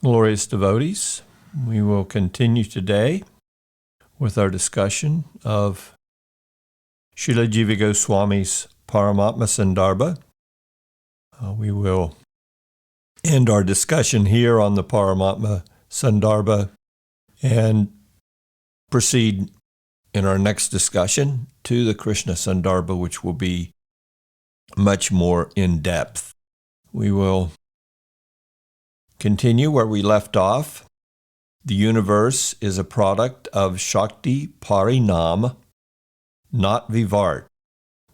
Glorious devotees, we will continue today with our discussion of Srila Jiva Goswami's Paramatma Sandarbha. We will end our discussion here on the Paramatma Sandarbha and proceed in our next discussion to the Krishna Sandarbha, which will be much more in depth. We will continue where we left off. The universe is a product of Shakti Parinam, not Vivart.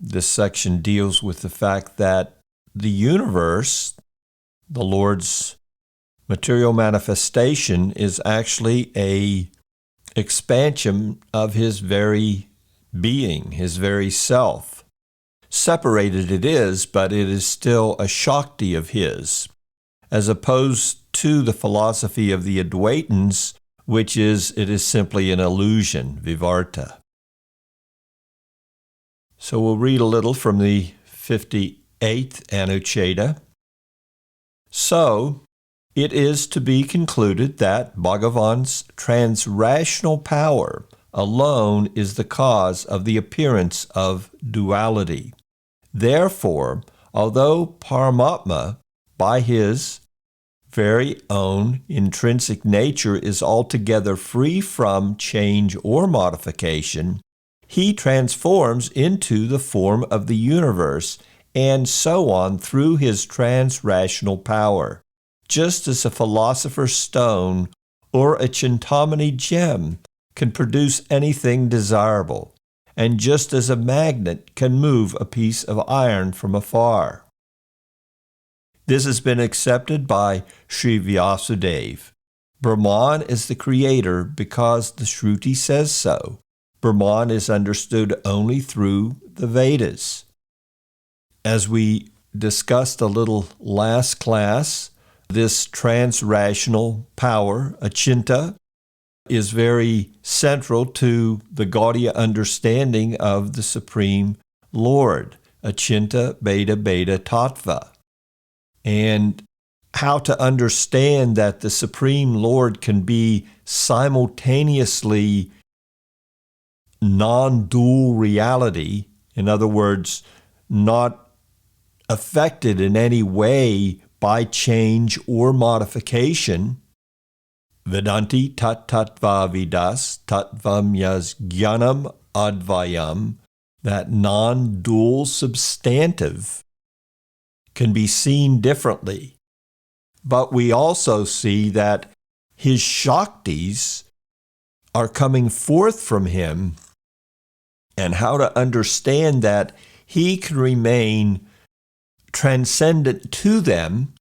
This section deals with the fact that the universe, the Lord's material manifestation, is actually a expansion of His very being, His very self. Separated it is, but it is still a Shakti of His, as opposed to the philosophy of the Advaitins, which is, it is simply an illusion, Vivarta. So we'll read a little from the 58th Anucheda. So, it is to be concluded that Bhagavan's transrational power alone is the cause of the appearance of duality. Therefore, although Paramatma, by his very own intrinsic nature, is altogether free from change or modification, he transforms into the form of the universe, and so on through his transrational power, just as a philosopher's stone or a Chintamani gem can produce anything desirable, and just as a magnet can move a piece of iron from afar. This has been accepted by Sri Vyasadeva. Brahman is the creator because the Shruti says so. Brahman is understood only through the Vedas. As we discussed a little last class, this transrational power, Achinta, is very central to the Gaudiya understanding of the Supreme Lord, Achinta Bheda Bheda Tattva. And how to understand that the Supreme Lord can be simultaneously non-dual reality, in other words, not affected in any way by change or modification. Vedanti tat tattva vidas tattvam yas jnanam advayam, that non-dual substantive can be seen differently. But we also see that his Shaktis are coming forth from him, and how to understand that he can remain transcendent to them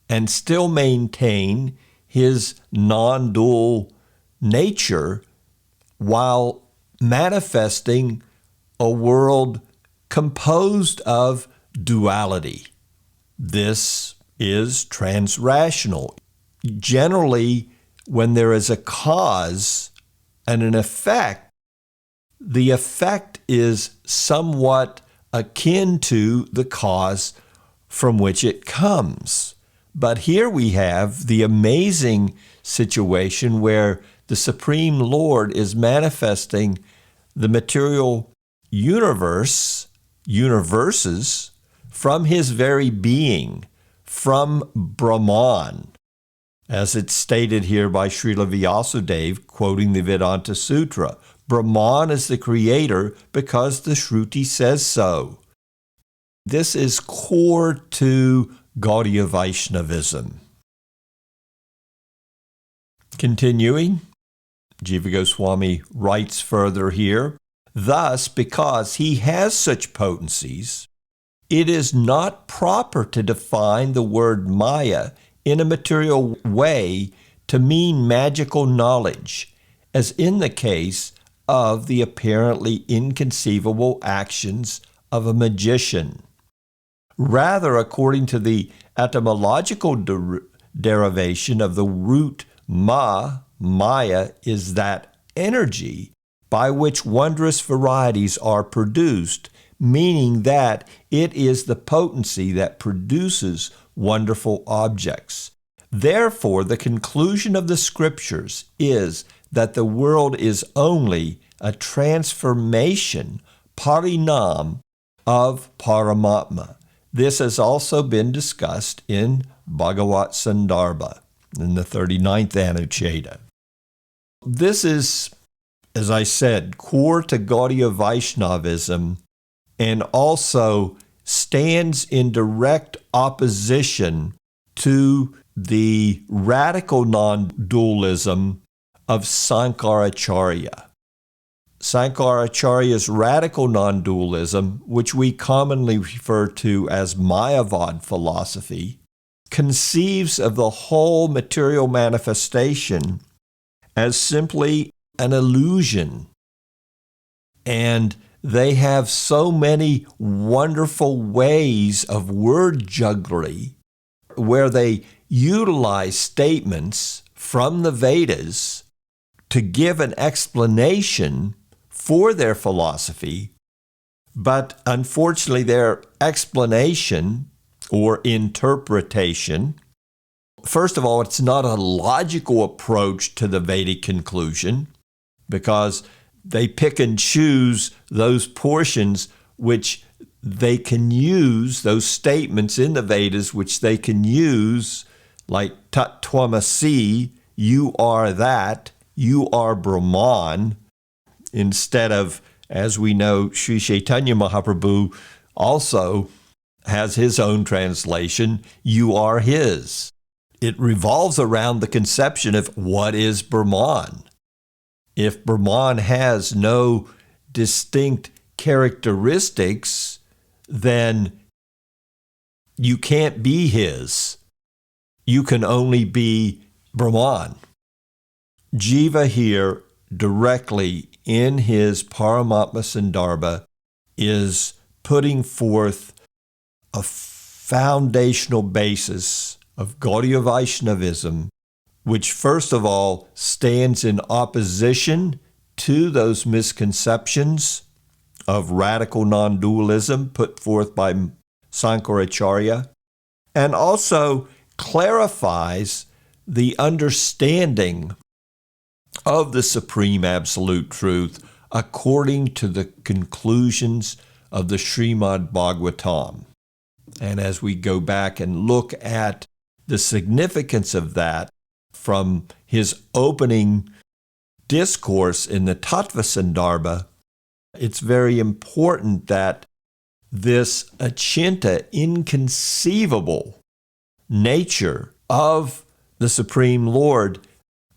and still maintain his non-dual nature while manifesting a world composed of duality. This is transrational. Generally, when there is a cause and an effect, the effect is somewhat akin to the cause from which it comes. But here we have the amazing situation where the Supreme Lord is manifesting the material universes, from his very being, from Brahman, as it's stated here by Srila Vyasadeva, quoting the Vedanta Sutra. Brahman is the creator because the Shruti says so. This is core to Gaudiya Vaishnavism. Continuing, Jiva Goswami writes further here, thus, because he has such potencies, it is not proper to define the word Maya in a material way to mean magical knowledge, as in the case of the apparently inconceivable actions of a magician. Rather, according to the etymological derivation of the root Maya is that energy by which wondrous varieties are produced, meaning that it is the potency that produces wonderful objects. Therefore, the conclusion of the scriptures is that the world is only a transformation, Parinam, of Paramatma. This has also been discussed in Bhagavad Sandarbha, in the 39th Anucheta. This is, as I said, core to Gaudiya Vaishnavism and also stands in direct opposition to the radical non-dualism of Sankaracharya. Sankaracharya's radical non-dualism, which we commonly refer to as Mayavad philosophy, conceives of the whole material manifestation as simply an illusion. And they have so many wonderful ways of word jugglery where they utilize statements from the Vedas to give an explanation for their philosophy, but unfortunately their explanation or interpretation, first of all, it's not a logical approach to the Vedic conclusion because they pick and choose those portions which they can use, those statements in the Vedas which they can use, like Tat Tvamasi, you are that, you are Brahman, instead of, as we know, Sri Chaitanya Mahaprabhu also has his own translation, you are his. It revolves around the conception of what is Brahman. If Brahman has no distinct characteristics, then you can't be his. You can only be Brahman. Jiva here directly in his Paramatma Sandarbha is putting forth a foundational basis of Gaudiya Vaishnavism, which first of all stands in opposition to those misconceptions of radical non-dualism put forth by Sankaracharya, and also clarifies the understanding of the Supreme Absolute Truth according to the conclusions of the Srimad Bhagavatam. And as we go back and look at the significance of that from his opening discourse in the Tattva Sandarbha, it's very important that this achinta, inconceivable nature of the Supreme Lord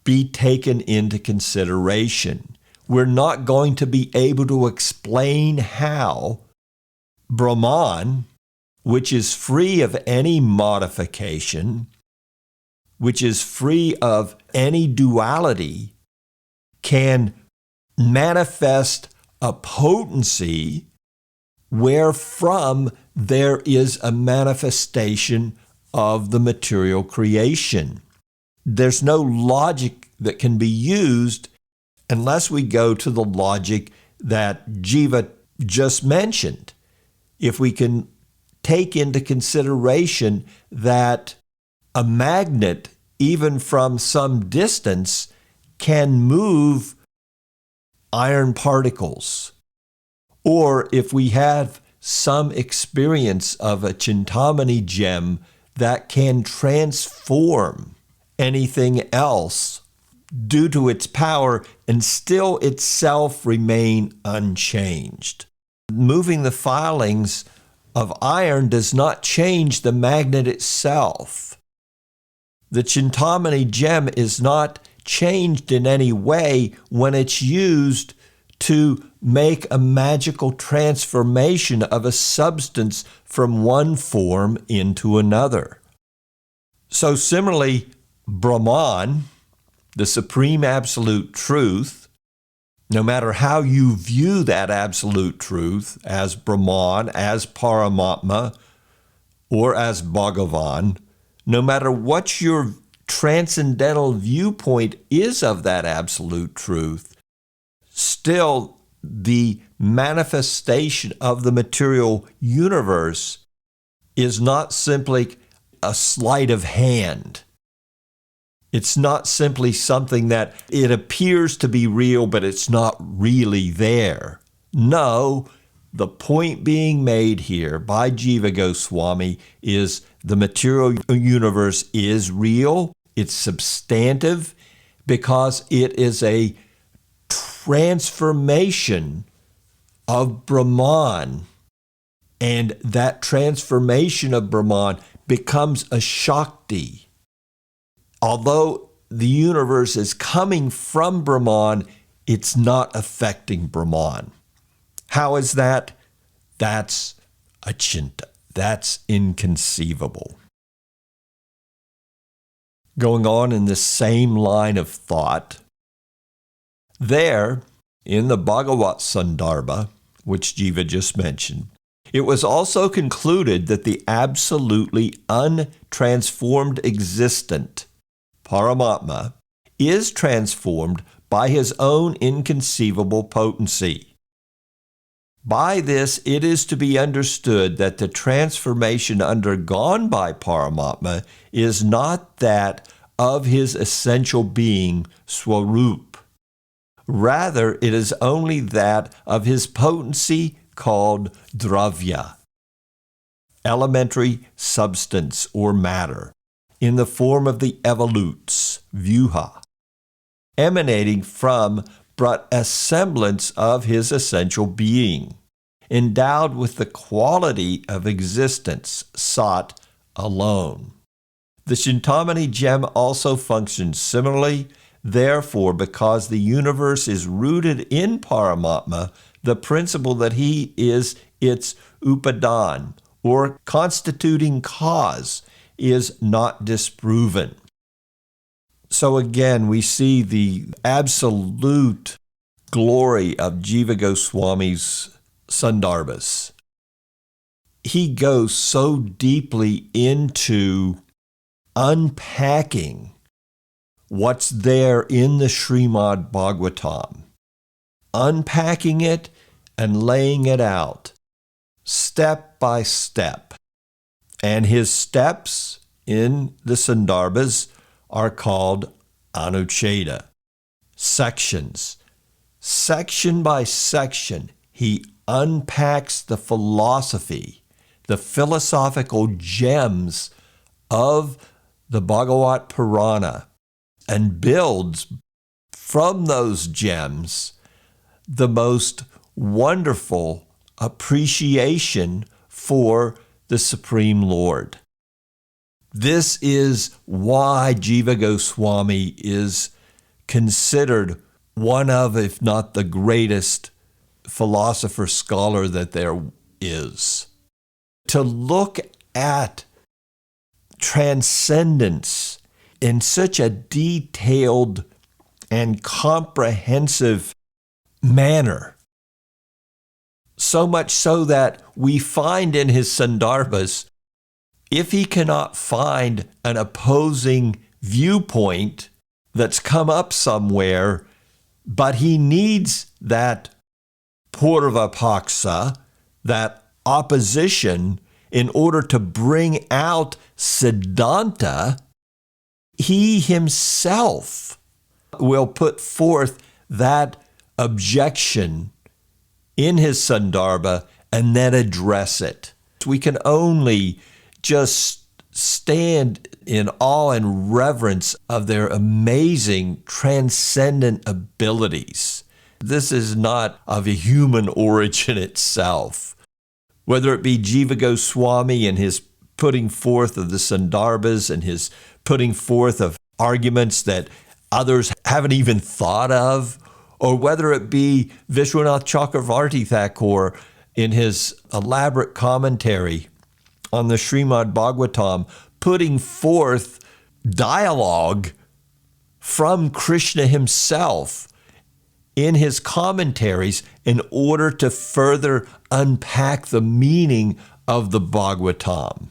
be taken into consideration. We're not going to be able to explain how Brahman, which is free of any modification, which is free of any duality, can manifest a potency wherefrom there is a manifestation of the material creation. There's no logic that can be used unless we go to the logic that Jiva just mentioned. If we can take into consideration that a magnet, even from some distance, can move iron particles, or if we have some experience of a Chintamani gem that can transform anything else due to its power and still itself remain unchanged. Moving the filings of iron does not change the magnet itself. The Chintamani gem is not changed in any way when it's used to make a magical transformation of a substance from one form into another. So similarly, Brahman, the Supreme Absolute Truth, no matter how you view that Absolute Truth as Brahman, as Paramatma, or as Bhagavan, no matter what your transcendental viewpoint is of that Absolute Truth, still the manifestation of the material universe is not simply a sleight of hand. It's not simply something that it appears to be real, but it's not really there. No, the point being made here by Jiva Goswami is the material universe is real, it's substantive, because it is a transformation of Brahman. And that transformation of Brahman becomes a Shakti. Although the universe is coming from Brahman, it's not affecting Brahman. How is that? That's achinta. That's inconceivable. Going on in the same line of thought, there, in the Bhagavad Sandarbha, which Jiva just mentioned, it was also concluded that the absolutely untransformed existent, Paramatma, is transformed by his own inconceivable potency. By this, it is to be understood that the transformation undergone by Paramatma is not that of his essential being, svarūpa. Rather, it is only that of his potency called dravya, elementary substance or matter, in the form of the evolutes, vyuha, emanating from but a semblance of his essential being, endowed with the quality of existence, sat, alone. The Chintamani gem also functions similarly. Therefore, because the universe is rooted in Paramatma, the principle that he is its upadan, or constituting cause, is not disproven. So again, we see the absolute glory of Jiva Goswami's Sandarbhas. He goes so deeply into unpacking what's there in the Srimad Bhagavatam, unpacking it and laying it out step by step. And his steps in the Sandarbhas are called anucheda, sections. Section by section, he unpacks the philosophy, the philosophical gems of the Bhagavad Purana, and builds from those gems the most wonderful appreciation for the Supreme Lord. This is why Jiva Goswami is considered one of, if not the greatest philosopher scholar that there is. To look at transcendence in such a detailed and comprehensive manner, so much so that we find in his Sandarbhas, if he cannot find an opposing viewpoint that's come up somewhere, but he needs that purvapaksa, that opposition, in order to bring out siddhanta, he himself will put forth that objection in his Sandarbha and then address it. We can only just stand in awe and reverence of their amazing transcendent abilities. This is not of a human origin itself. Whether it be Jiva Goswami and his putting forth of the Sandarbhas and his putting forth of arguments that others haven't even thought of, or whether it be Vishwanath Chakravarti Thakur in his elaborate commentary on the Srimad Bhagavatam, putting forth dialogue from Krishna himself in his commentaries in order to further unpack the meaning of the Bhagavatam.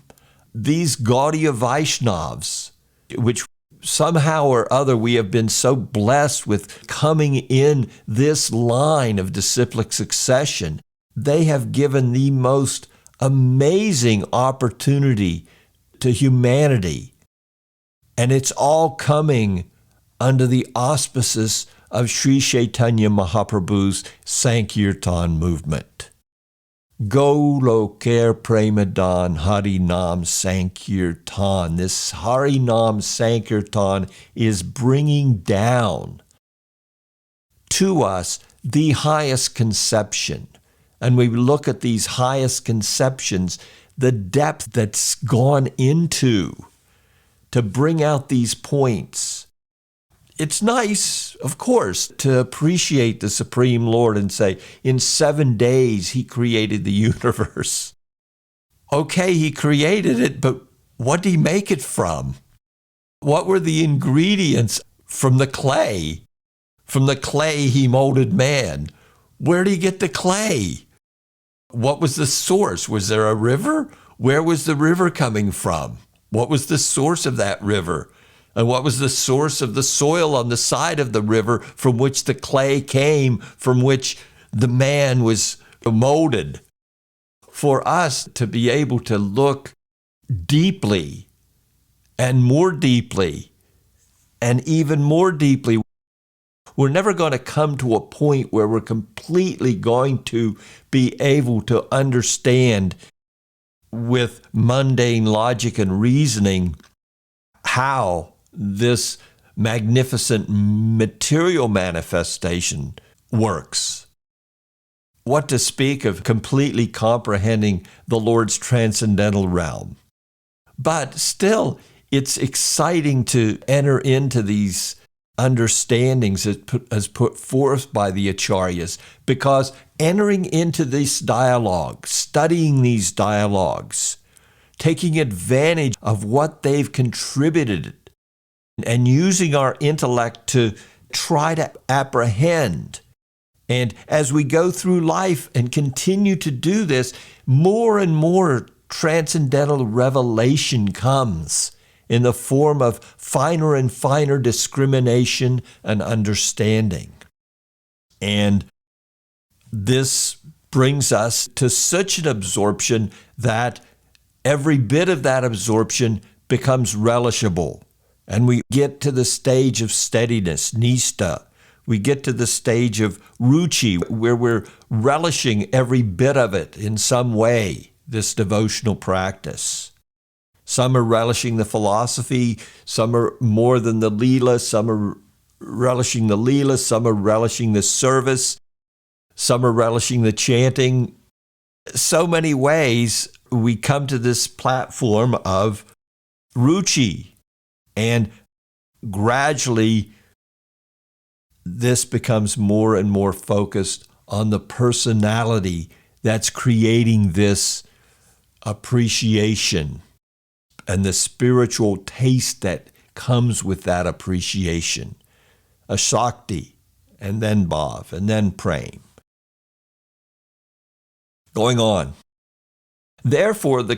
These Gaudiya Vaishnavas, which somehow or other we have been so blessed with coming in this line of disciplic succession, they have given the most amazing opportunity to humanity. And it's all coming under the auspices of Sri Chaitanya Mahaprabhu's Sankirtan movement. Goloker Premadan Harinam Sankirtan. This Harinam Sankirtan is bringing down to us the highest conception. And we look at these highest conceptions, the depth that's gone into to bring out these points. It's nice, of course, to appreciate the Supreme Lord and say, in 7 days, He created the universe. Okay, He created it, but what did He make it from? What were the ingredients from the clay? From the clay, He molded man. Where did He get the clay? What was the source? Was there a river? Where was the river coming from? What was the source of that river? And what was the source of the soil on the side of the river from which the clay came, from which the man was molded? For us to be able to look deeply and more deeply and even more deeply, we're never going to come to a point where we're completely going to be able to understand with mundane logic and reasoning how this magnificent material manifestation works. What to speak of completely comprehending the Lord's transcendental realm. But still, it's exciting to enter into these understandings as put forth by the acharyas, because entering into this dialogue, studying these dialogues, taking advantage of what they've contributed, and using our intellect to try to apprehend. And as we go through life and continue to do this, more and more transcendental revelation comes in the form of finer and finer discrimination and understanding. And this brings us to such an absorption that every bit of that absorption becomes relishable. And we get to the stage of steadiness, nistha. We get to the stage of ruchi, where we're relishing every bit of it in some way, this devotional practice. Some are relishing the philosophy, some are more than the līlās, some are relishing the līlās, some are relishing the service, some are relishing the chanting. So many ways we come to this platform of ruchi. And gradually, this becomes more and more focused on the personality that's creating this appreciation and the spiritual taste that comes with that appreciation. A shakti, and then bhav, and then prem. Going on. Therefore, the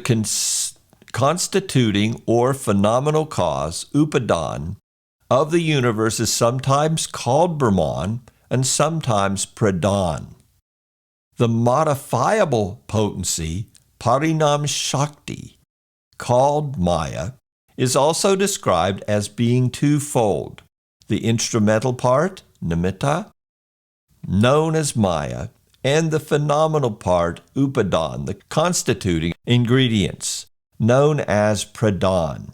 constituting or phenomenal cause, upadan, of the universe is sometimes called Brahman and sometimes pradhan. The modifiable potency, Parinam of called Maya, is also described as being twofold. The instrumental part, nimitta, known as Maya, and the phenomenal part, upadan, the constituting ingredients, known as pradhan.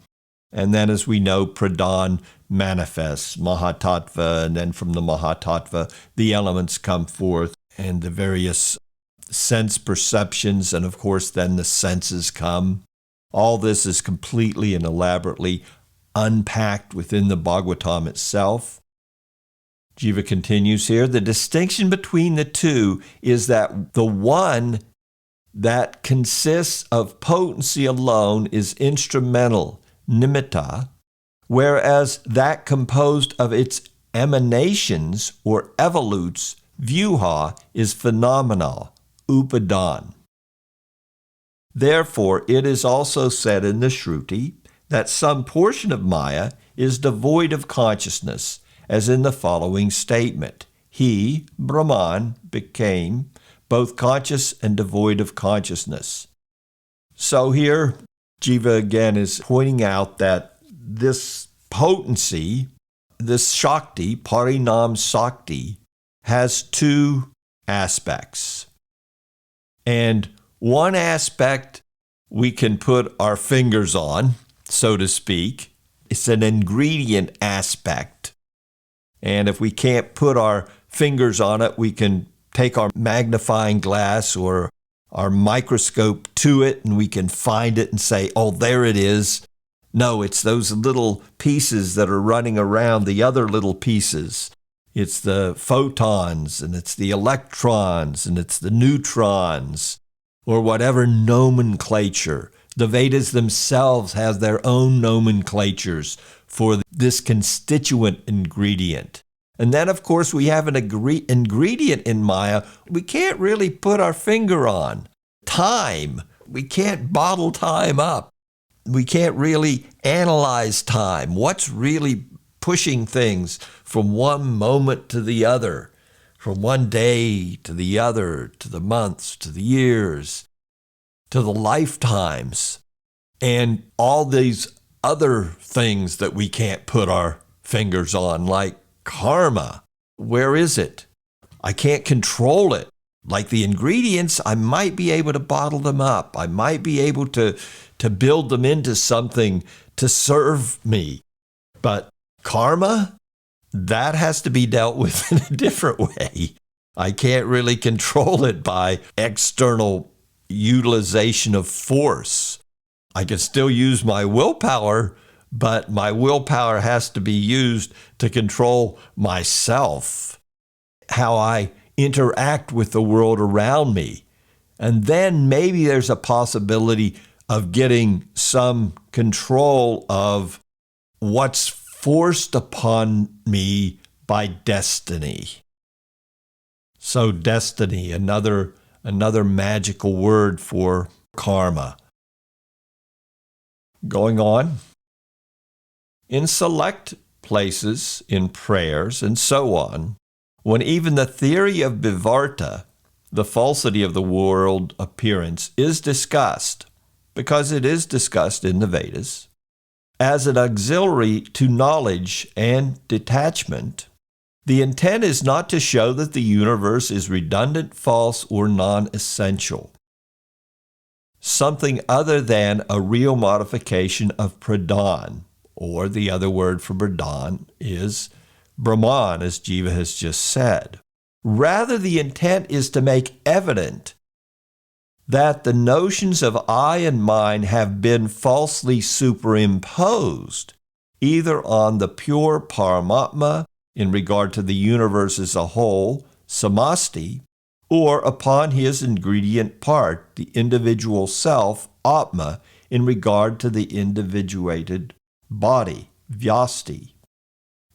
And then, as we know, pradhan manifests mahatattva, and then from the mahatattva, the elements come forth, and the various sense perceptions, and of course then the senses come. All this is completely and elaborately unpacked within the Bhagavatam itself. Jiva continues here, the distinction between the two is that the one that consists of potency alone is instrumental, nimitta, whereas that composed of its emanations or evolutes, vyuha, is phenomenal, upadan. Therefore, it is also said in the Shruti that some portion of Maya is devoid of consciousness, as in the following statement. He, Brahman, became both conscious and devoid of consciousness. So here, Jiva again is pointing out that this potency, this Shakti, Parinam Shakti, has two aspects. And one aspect we can put our fingers on, so to speak. It's an ingredient aspect. And if we can't put our fingers on it, we can take our magnifying glass or our microscope to it and we can find it and say, oh, there it is. No, it's those little pieces that are running around, the other little pieces. It's the photons and it's the electrons and it's the neutrons or whatever nomenclature. The Vedas themselves have their own nomenclatures for this constituent ingredient. And then, of course, we have an ingredient in Maya we can't really put our finger on. Time. We can't bottle time up. We can't really analyze time. What's really pushing things from one moment to the other, from one day to the other, to the months, to the years, to the lifetimes, and all these other things that we can't put our fingers on, like karma. Where is it? I can't control it. Like the ingredients, I might be able to bottle them up. I might be able to build them into something to serve me. But karma, that has to be dealt with in a different way. I can't really control it by external utilization of force. I can still use my willpower, but my willpower has to be used to control myself, how I interact with the world around me. And then maybe there's a possibility of getting some control of what's forced upon me by destiny. So destiny, another magical word for karma. Going on. In select places, in prayers, and so on, when even the theory of Bhagavān, the falsity of the world appearance, is discussed, because it is discussed in the Vedas, as an auxiliary to knowledge and detachment, the intent is not to show that the universe is redundant, false, or non-essential, something other than a real modification of pradhan, or the other word for pradhan is Brahman, as Jiva has just said. Rather, the intent is to make evident that the notions of I and mine have been falsely superimposed, either on the pure Paramatma in regard to the universe as a whole, samasti, or upon his ingredient part, the individual self, atma, in regard to the individuated body, vyasti.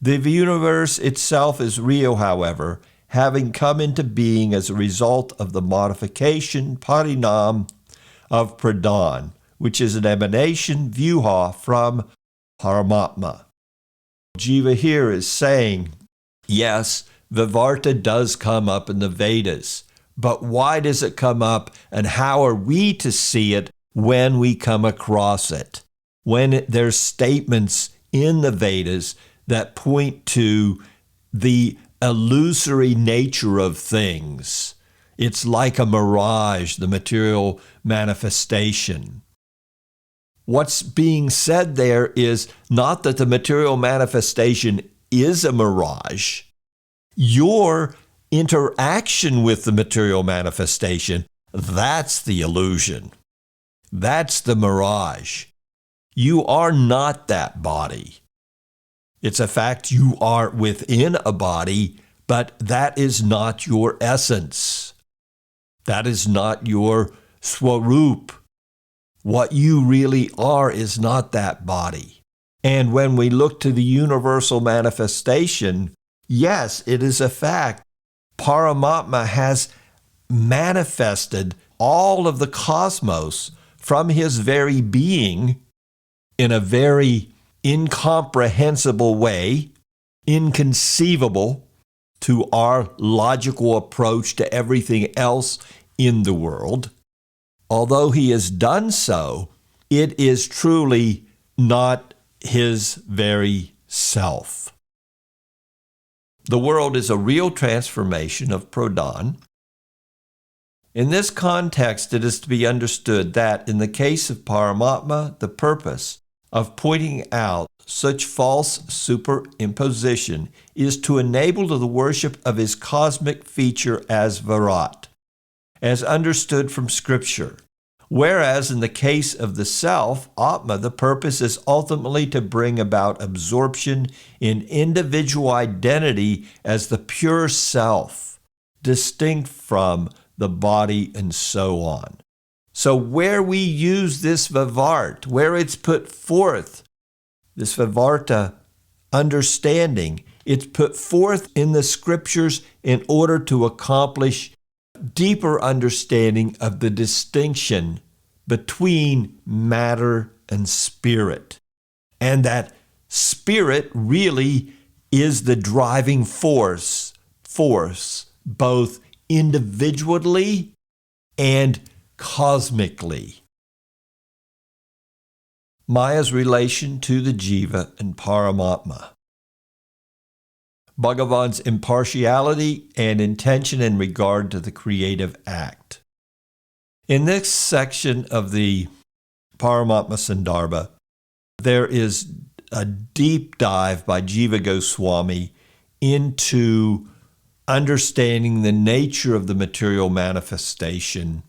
The universe itself is real, however, having come into being as a result of the modification, parinam, of pradhan, which is an emanation, vyuha, from Paramatma. Jiva here is saying, yes, Vivarta does come up in the Vedas, but why does it come up and how are we to see it when we come across it? When there's statements in the Vedas that point to the illusory nature of things. It's like a mirage, the material manifestation. What's being said there is not that the material manifestation is a mirage. Your interaction with the material manifestation, that's the illusion. That's the mirage. You are not that body. It's a fact you are within a body, but that is not your essence. That is not your svarūpa. What you really are is not that body. And when we look to the universal manifestation, yes, it is a fact. Paramatma has manifested all of the cosmos from his very being in a very incomprehensible way, inconceivable to our logical approach to everything else in the world. Although he has done so, it is truly not his very self. The world is a real transformation of pradhan. In this context, it is to be understood that in the case of Paramatma, the purpose of pointing out such false superimposition is to enable the worship of his cosmic feature as Virat, as understood from Scripture. Whereas in the case of the self, Atma, the purpose is ultimately to bring about absorption in individual identity as the pure self, distinct from the body and so on. So where we use this vivart, where it's put forth, this vivarta understanding, it's put forth in the Scriptures in order to accomplish deeper understanding of the distinction between matter and spirit. And that spirit really is the driving force both individually and cosmically. Maya's relation to the jiva and Paramatma. Bhagavan's impartiality and intention in regard to the creative act. In this section of the Paramatma Sandarbha, there is a deep dive by Jiva Goswami into understanding the nature of the material manifestation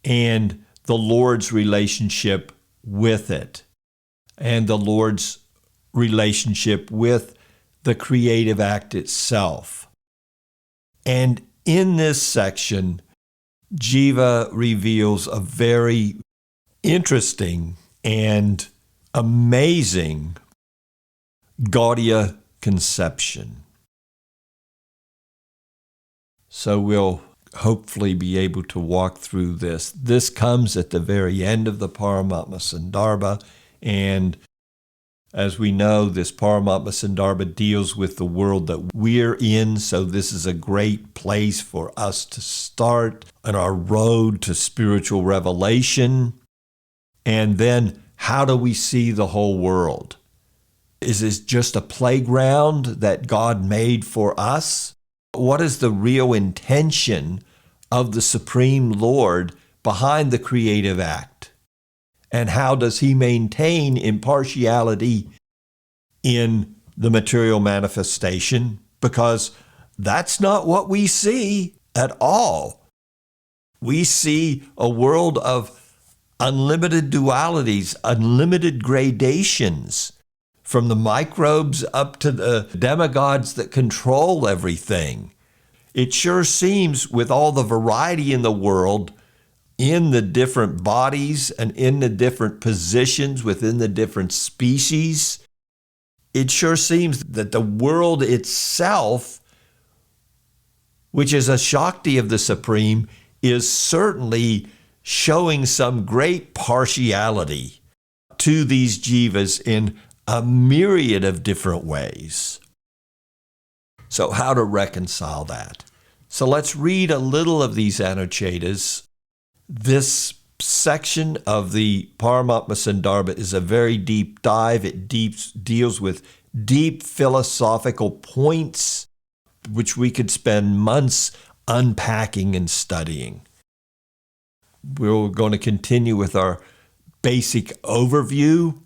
and the Lord's relationship with it, and the Lord's relationship with the creative act itself. And in this section, Jiva reveals a very interesting and amazing Gaudiya conception. So we'll hopefully be able to walk through this. This comes at the very end of the Paramatma Sandarbha, and as we know, this Paramatma Sandarbha deals with the world that we're in, so this is a great place for us to start on our road to spiritual revelation. And then, how do we see the whole world? Is this just a playground that God made for us? What is the real intention of the Supreme Lord behind the creative act? And how does he maintain impartiality in the material manifestation? Because that's not what we see at all. We see a world of unlimited dualities, unlimited gradations, from the microbes up to the demigods that control everything. It sure seems, with all the variety in the world, in the different bodies and in the different positions within the different species, it sure seems that the world itself, which is a Shakti of the Supreme, is certainly showing some great partiality to these jivas in a myriad of different ways. So how to reconcile that? So let's read a little of these Anuchetas. This section of the Paramatma Sandarbha is a very deep dive. It deals with deep philosophical points, which we could spend months unpacking and studying. We're going to continue with our basic overview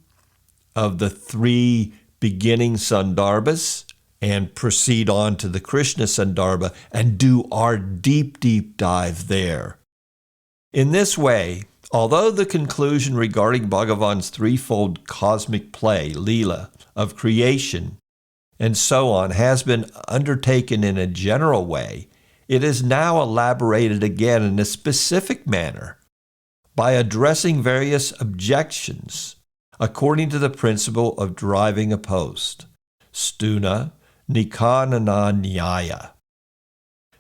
of the three beginning Sandarbhas and proceed on to the Krishna Sandarbha and do our deep, deep dive there. In this way, although the conclusion regarding Bhagavan's threefold cosmic play, līlā, of creation and so on has been undertaken in a general way, it is now elaborated again in a specific manner by addressing various objections according to the principle of driving a post, stuna nikanana nyaya.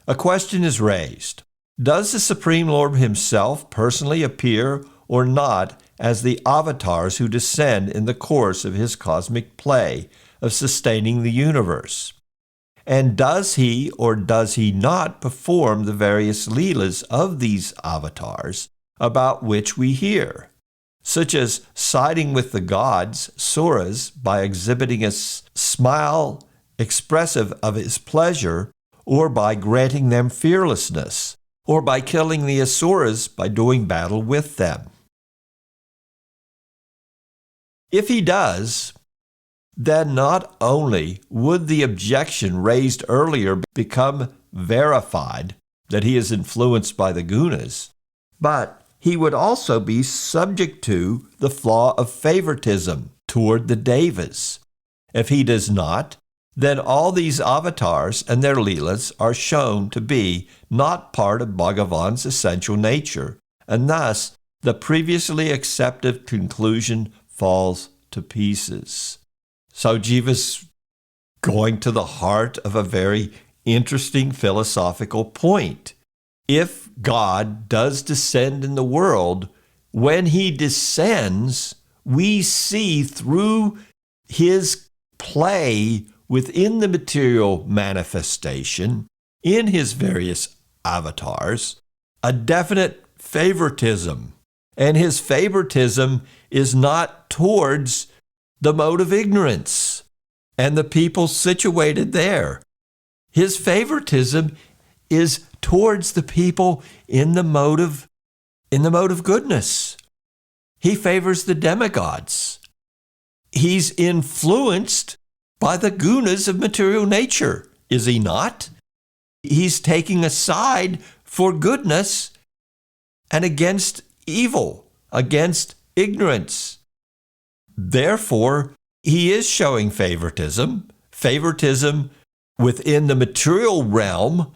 A question is raised. Does the Supreme Lord himself personally appear or not as the avatars who descend in the course of his cosmic play of sustaining the universe? And does he or does he not perform the various līlās of these avatars about which we hear? such as siding with the gods, suras, by exhibiting a smile expressive of his pleasure, or by granting them fearlessness, or by killing the asuras by doing battle with them. If he does, then not only would the objection raised earlier become verified that he is influenced by the gunas, but he would also be subject to the flaw of favoritism toward the devas. If he does not, then all these avatars and their līlās are shown to be not part of Bhagavan's essential nature, and thus the previously accepted conclusion falls to pieces. So Jiva's going to the heart of a very interesting philosophical point. If God does descend in the world, when he descends, we see through his play within the material manifestation, in his various avatars, a definite favoritism. And his favoritism is not towards the mode of ignorance and the people situated there. His favoritism is towards the people in the mode of goodness. He favors the demigods. He's influenced by the gunas of material nature, is he not? He's taking a side for goodness and against evil, against ignorance. Therefore, he is showing favoritism within the material realm.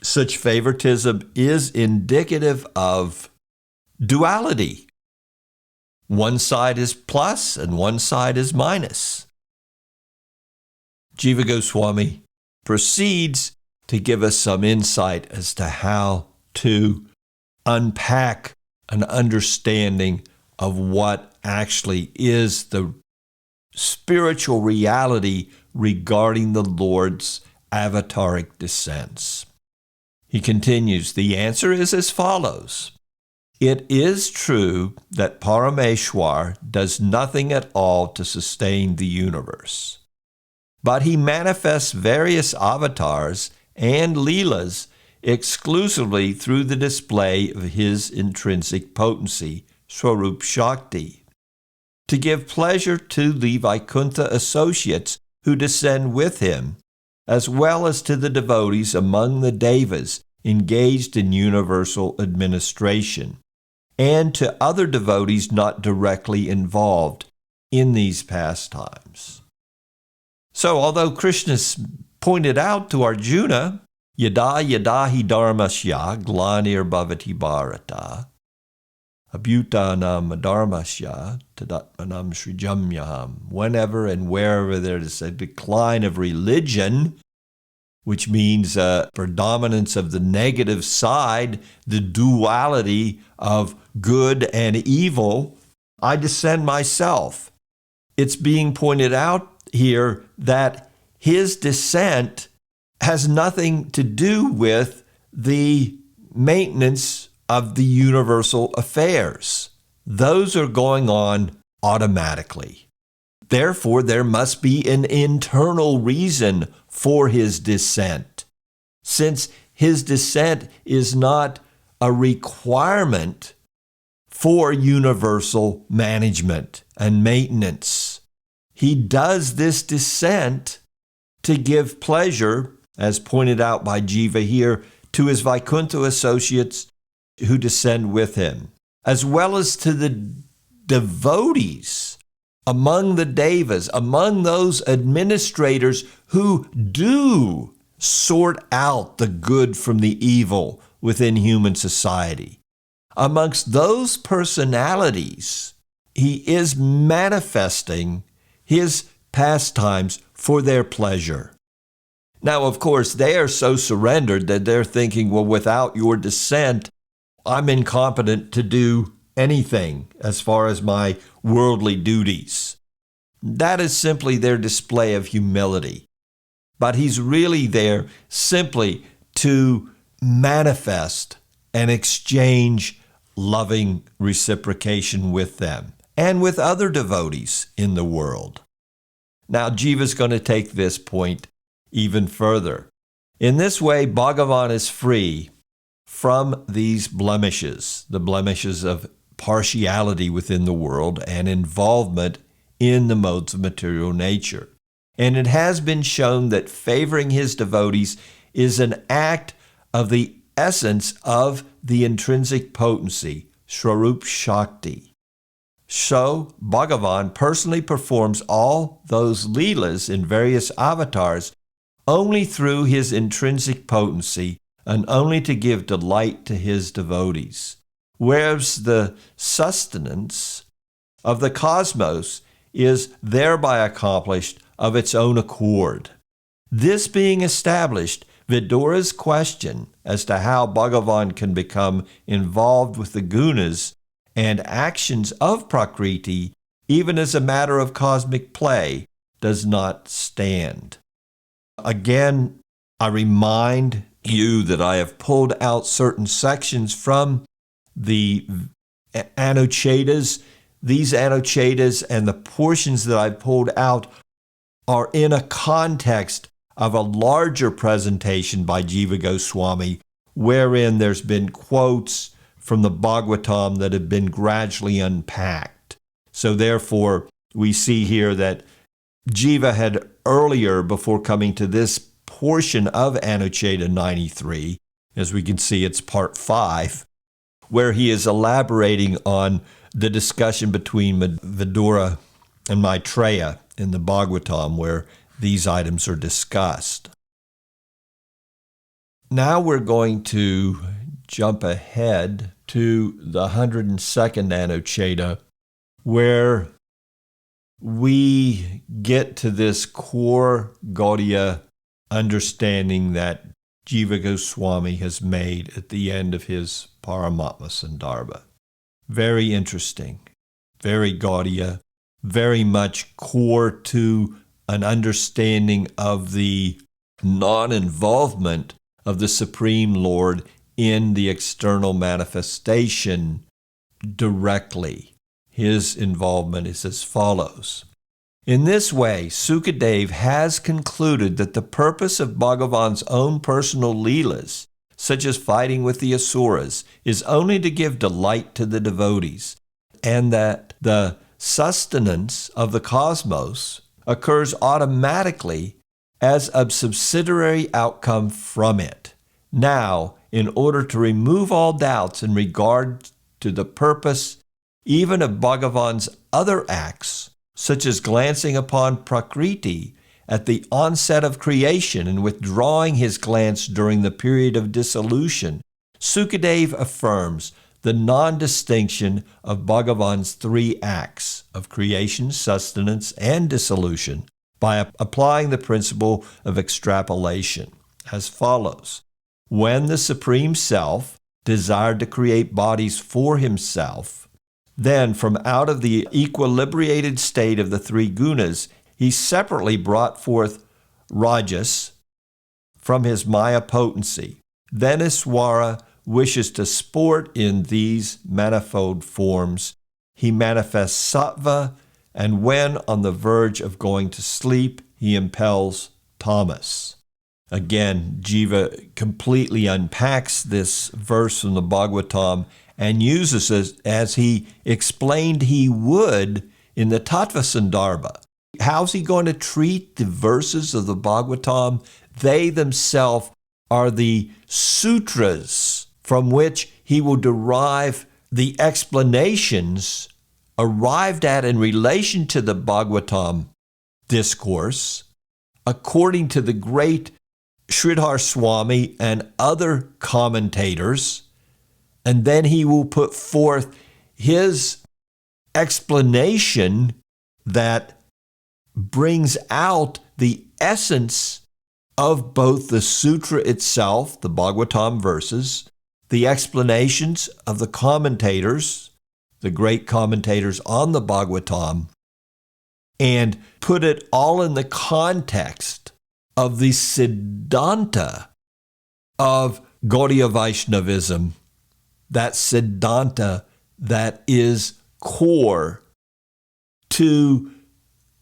Such favoritism is indicative of duality. One side is plus and one side is minus. Jiva Goswami proceeds to give us some insight as to how to unpack an understanding of what actually is the spiritual reality regarding the Lord's avataric descents. He continues, the answer is as follows. It is true that Parameśvara does nothing at all to sustain the universe, but he manifests various avatars and līlās exclusively through the display of his intrinsic potency, svarūpa-śakti, to give pleasure to the Vaikuṇṭha associates who descend with him, as well as to the devotees among the devas engaged in universal administration, and to other devotees not directly involved in these pastimes. So, although Krishna's pointed out to Arjuna, yada yada hi dharmasya glanir bhavati bharata, abhutanam adharmasya tadatmanam srijamyaham, whenever and wherever there is a decline of religion, which means a predominance of the negative side, the duality of good and evil, I descend myself. It's being pointed out here that his descent has nothing to do with the maintenance of the universal affairs. Those are going on automatically. Therefore, there must be an internal reason for his descent. Since his descent is not a requirement for universal management and maintenance, he does this descent to give pleasure, as pointed out by Jiva here, to his Vaikuṇṭha associates who descend with him, as well as to the devotees among the devas, among those administrators who do sort out the good from the evil within human society. Amongst those personalities, he is manifesting his pastimes for their pleasure. Now, of course, they are so surrendered that they're thinking, well, without your descent, I'm incompetent to do anything as far as my worldly duties. That is simply their display of humility. But he's really there simply to manifest and exchange loving reciprocation with them and with other devotees in the world. Now, Jiva's going to take this point even further. In this way, Bhagavan is free from these blemishes, the blemishes of partiality within the world and involvement in the modes of material nature. And it has been shown that favoring his devotees is an act of the essence of the intrinsic potency, svarūpa-śakti. So, Bhagavan personally performs all those līlās in various avatars only through his intrinsic potency and only to give delight to his devotees, whereas the sustenance of the cosmos is thereby accomplished of its own accord. This being established, Vidura's question as to how Bhagavan can become involved with the gunas and actions of Prakriti, even as a matter of cosmic play, does not stand. Again, I remind you that I have pulled out certain sections from the Anuchedas. These Anuchedas and the portions that I pulled out are in a context of a larger presentation by Jiva Goswami, wherein there's been quotes from the Bhagavatam that have been gradually unpacked. So therefore, we see here that Jiva had earlier, before coming to this portion of Anucheda 93, as we can see it's part 5, where he is elaborating on the discussion between Vidura and Maitreya in the Bhagavatam, where these items are discussed. Now we're going to jump ahead to the 102nd Anucheda, where we get to this core Gaudiya understanding that Jiva Goswami has made at the end of his Paramatma Sandarbha. Very interesting, very Gaudiya, very much core to an understanding of the non-involvement of the Supreme Lord in the external manifestation directly. His involvement is as follows. In this way, Sukadeva has concluded that the purpose of Bhagavan's own personal līlās, such as fighting with the asuras, is only to give delight to the devotees, and that the sustenance of the cosmos occurs automatically as a subsidiary outcome from it. Now, in order to remove all doubts in regard to the purpose even of Bhagavan's other acts, such as glancing upon Prakriti at the onset of creation and withdrawing his glance during the period of dissolution, Sukadeva affirms the non-distinction of Bhagavan's 3 acts of creation, sustenance, and dissolution by applying the principle of extrapolation as follows. When the Supreme Self desired to create bodies for himself, then from out of the equilibrated state of the 3 gunas, he separately brought forth Rajas from his Maya potency. Then Iswara wishes to sport in these manifold forms. He manifests sattva, and when on the verge of going to sleep, he impels tamas. Again, Jiva completely unpacks this verse from the Bhagavatam and uses it as he explained he would in the Tattva Sandarbha. How's he going to treat the verses of the Bhagavatam? They themselves are the sutras from which he will derive the explanations arrived at in relation to the Bhagavatam discourse, according to the great Sridhar Swami and other commentators, and then he will put forth his explanation that brings out the essence of both the sutra itself, the Bhagavatam verses, the explanations of the commentators, the great commentators on the Bhagavatam, and put it all in the context of the Siddhanta of Gaudiya Vaishnavism that siddhanta that is core to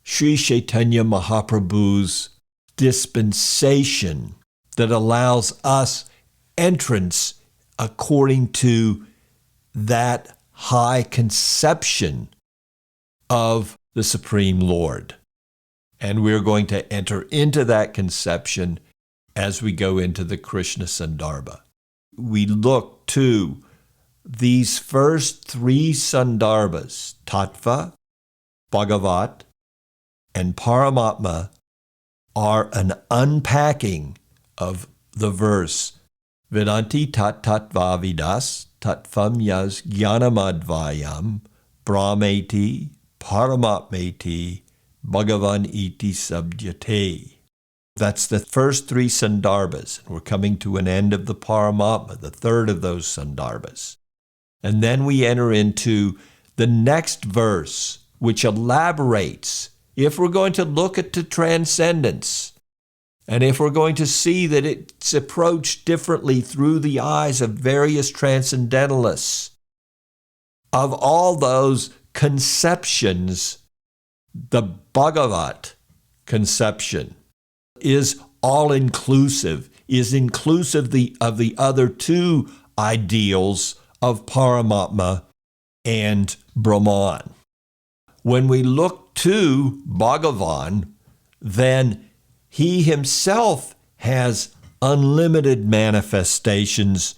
Sri Chaitanya Mahaprabhu's dispensation that allows us entrance according to that high conception of the Supreme Lord. And we're going to enter into that conception as we go into the Krishna Sandarbha. We look to these first three Sandarbhas, Tattva, Bhagavat, and Paramatma, are an unpacking of the verse Vedanti tat tattva vidas tattvam yas jnanamadvayam brahmeti paramatmeti Bhagavan iti sabdyate. That's the first three Sandarbhas. We're coming to an end of the Paramatma, the third of those Sandarbhas. And then we enter into the next verse, which elaborates, if we're going to look at the transcendence, and if we're going to see that it's approached differently through the eyes of various transcendentalists, of all those conceptions, the Bhagavat conception is all-inclusive, is inclusive of the other two ideals of Paramatma and Brahman. When we look to Bhagavan, then he himself has unlimited manifestations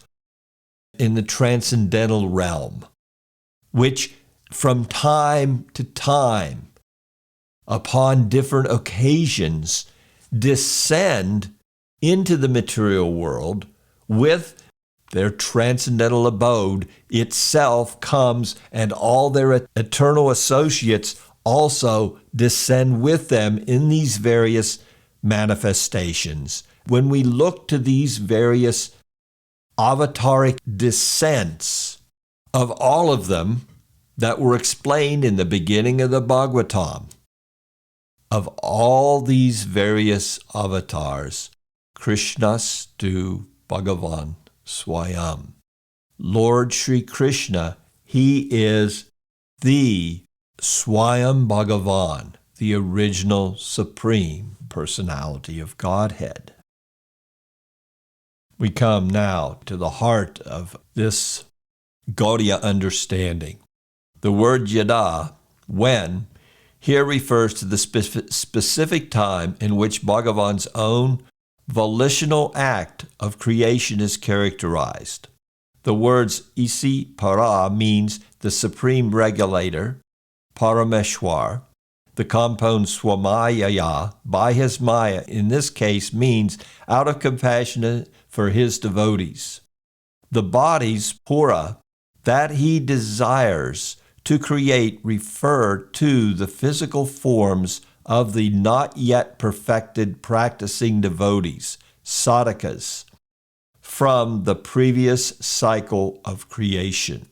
in the transcendental realm, which from time to time, upon different occasions, descend into the material world with their transcendental abode itself comes, and all their eternal associates also descend with them in these various manifestations. When we look to these various avataric descents of all of them that were explained in the beginning of the Bhagavatam, of all these various avatars, Krishnastu Bhagavan Swayam. Lord Sri Krishna, he is the Swayam Bhagavan, the original supreme personality of Godhead. We come now to the heart of this Gaudiya understanding. The word yada, when, here refers to the specific time in which Bhagavan's own volitional act of creation is characterized. The words isi para means the supreme regulator, Parameśvara. The compound swamayaya, by his maya, in this case means out of compassion for his devotees. The bodies, pura, that he desires to create refer to the physical forms of the not yet perfected practicing devotees, sadhakas, from the previous cycle of creation.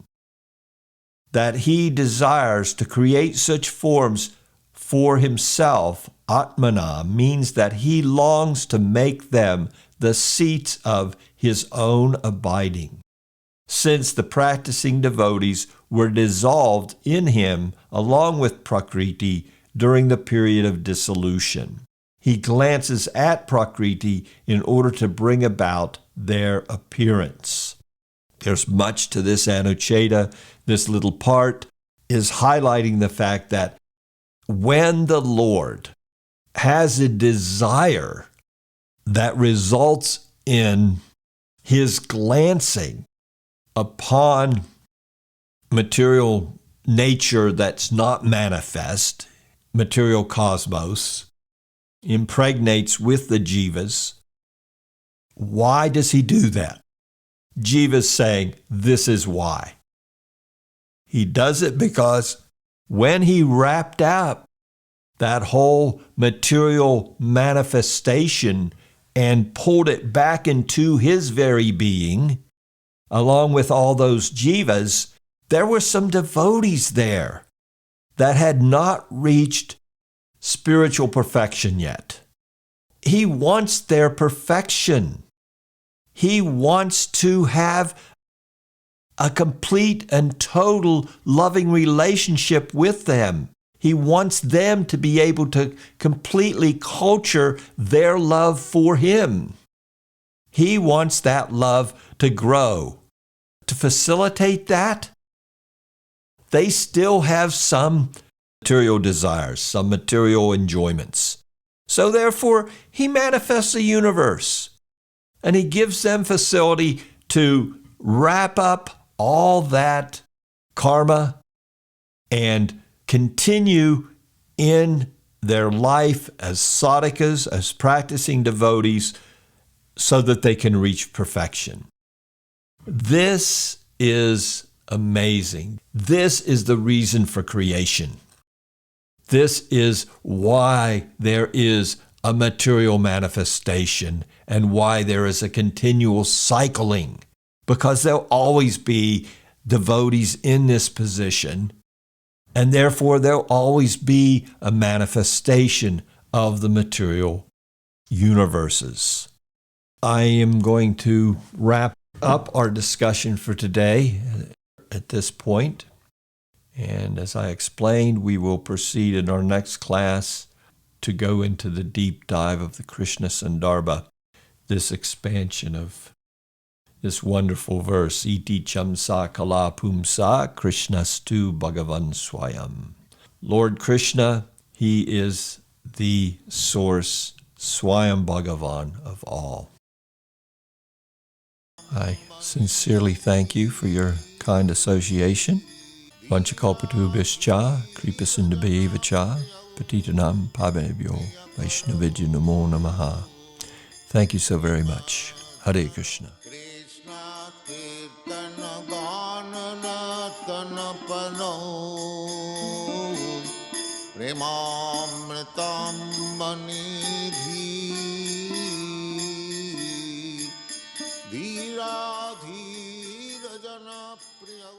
That he desires to create such forms for himself, atmana, means that he longs to make them the seats of his own abiding, since the practicing devotees were dissolved in him along with Prakriti during the period of dissolution. He glances at Prakriti in order to bring about their appearance. There's much to this Anucheta. This little part is highlighting the fact that when the Lord has a desire that results in his glancing upon material nature that's not manifest, material cosmos, impregnates with the jivas. Why does he do that? Jiva's saying, this is why. He does it because when he wrapped up that whole material manifestation and pulled it back into his very being, along with all those jivas, there were some devotees there that had not reached spiritual perfection yet. He wants their perfection. He wants to have a complete and total loving relationship with them. He wants them to be able to completely culture their love for Him. He wants that love to grow. To facilitate that, they still have some material desires, some material enjoyments. So therefore, He manifests a universe, and He gives them facility to wrap up all that karma and continue in their life as sadhakas, as practicing devotees, so that they can reach perfection. This is amazing. This is the reason for creation. This is why there is a material manifestation and why there is a continual cycling, because there'll always be devotees in this position, and therefore there'll always be a manifestation of the material universes. I am going to wrap up our discussion for today at this point. And as I explained, we will proceed in our next class to go into the deep dive of the Krishna Sandarbha, this expansion of this wonderful verse, Iti chamsa kala pumsa Krishnastu Bhagavan swayam. Lord Krishna, He is the source, swayam Bhagavan of all. I sincerely thank you for your kind association. Vanchakalpatubhyascha, kripasindabhyevacha, patitanam pavanebhyo, Vaishnavijya namo namaha. Thank you so very much. Hare Krishna. Premamritam manidhi Dhira dhira jana priya